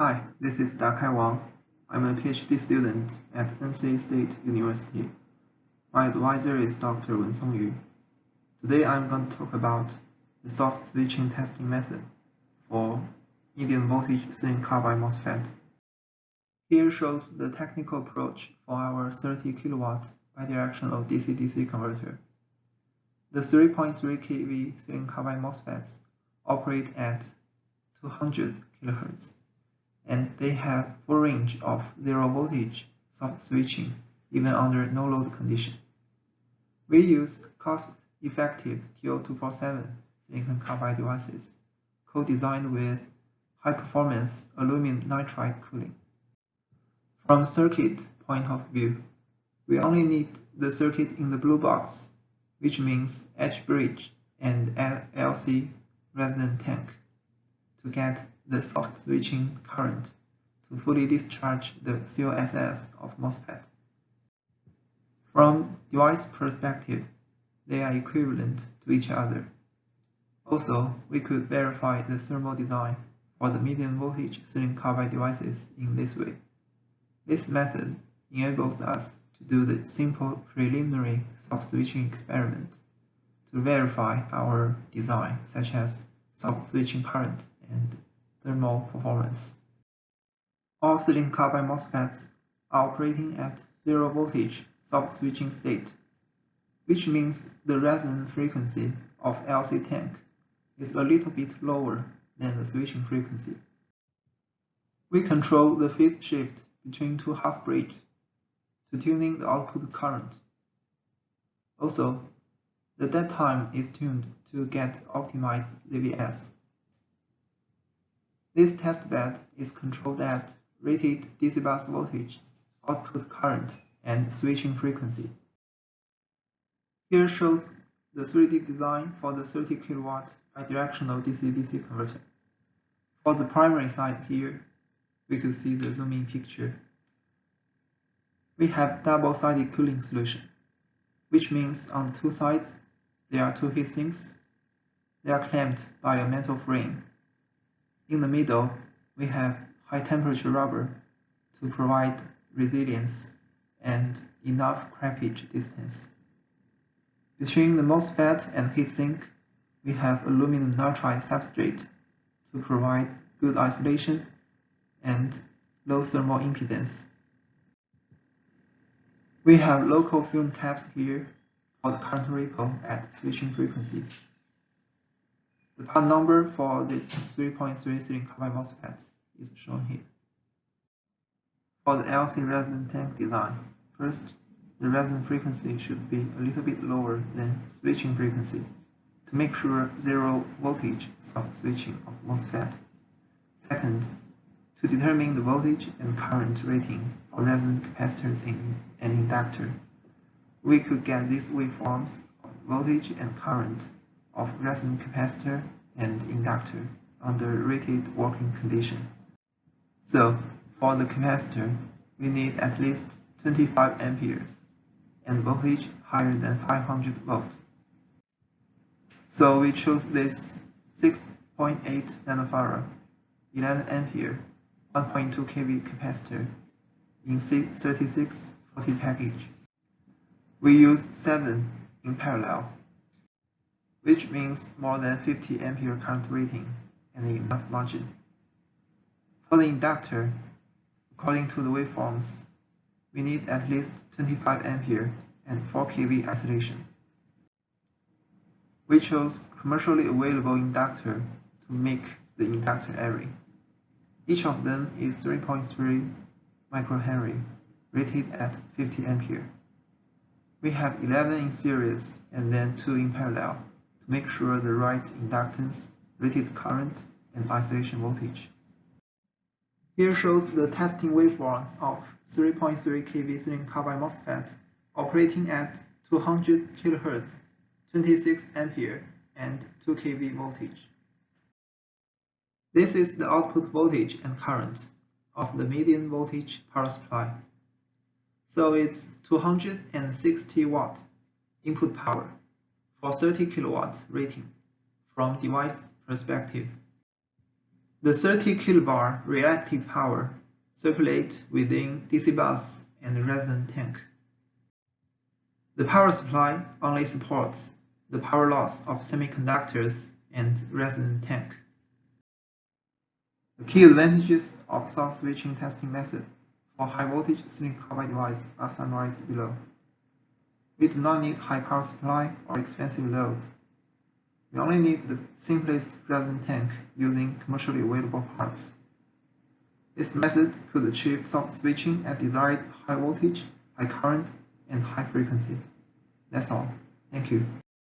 Hi, this is Dakai Wang. I'm a PhD student at NC State University. My advisor is Dr. Yu. Today I'm going to talk about the soft switching testing method for medium voltage silicon carbide MOSFET. Here shows the technical approach for our 30 kW bidirectional DC-DC converter. The 3.3 kV silicon carbide MOSFETs operate at 200 kHz. And they have full range of zero voltage soft switching even under no load condition. We use cost-effective TO247 silicon carbide devices co-designed with high-performance aluminum nitride cooling. From circuit point of view, we only need the circuit in the blue box, which means H-bridge and LC resonant tank, to get the soft switching current to fully discharge the COSS of MOSFET. From device perspective, they are equivalent to each other. Also, we could verify the thermal design for the medium voltage silicon carbide devices in this way. This method enables us to do the simple preliminary soft switching experiment to verify our design, such as soft switching current and thermal performance. All silicon carbide MOSFETs are operating at zero voltage soft switching state, which means the resonant frequency of LC tank is a little bit lower than the switching frequency. We control the phase shift between two half bridges to tuning the output current. Also, the dead time is tuned to get optimized ZVS. This testbed is controlled at rated DC bus voltage, output current, and switching frequency. Here shows the 3D design for the 30 kW bidirectional DC-DC converter. For the primary side here, we could see the zoom-in picture. We have double-sided cooling solution, which means on two sides there are two heat sinks. They are clamped by a metal frame. In the middle, we have high-temperature rubber to provide resilience and enough crackage distance. Between the MOSFET and heatsink, we have aluminum nitride substrate to provide good isolation and low thermal impedance. We have local film caps here for the current ripple at switching frequency. The part number for this 3.3 silicon carbide MOSFET is shown here. For the LC resonant tank design, first, the resonant frequency should be a little bit lower than switching frequency to make sure zero voltage soft switching of MOSFET. Second, to determine the voltage and current rating for resonant capacitors in an inductor, we could get these waveforms of voltage and current of resonant capacitor and inductor under rated working condition. So, for the capacitor, we need at least 25 amperes and voltage higher than 500 volts. So we chose this 6.8 nanofarad, 11 ampere, 1.2 kV capacitor in 3640 package. We used 7 in parallel, which means more than 50 ampere current rating and enough margin. For the inductor, according to the waveforms, we need at least 25 ampere and 4 kV isolation. We chose commercially available inductor to make the inductor array. Each of them is 3.3 microhenry, rated at 50 ampere. We have 11 in series and then 2 in parallel to make sure the right inductance, rated current, and isolation voltage. Here shows the testing waveform of 3.3 kV silicon carbide MOSFET operating at 200 kHz, 26 ampere, and 2 kV voltage. This is the output voltage and current of the medium voltage power supply. So it's 260 watt input power for 30 kilowatt rating from device perspective. The 30 kilobar reactive power circulates within DC bus and resonant tank. The power supply only supports the power loss of semiconductors and resonant tank. The key advantages of source switching testing method for high voltage silicon carbide device are summarized below. We do not need high power supply or expensive load. We only need the simplest resonant tank using commercially available parts. This method could achieve soft switching at desired high voltage, high current, and high frequency. That's all. Thank you.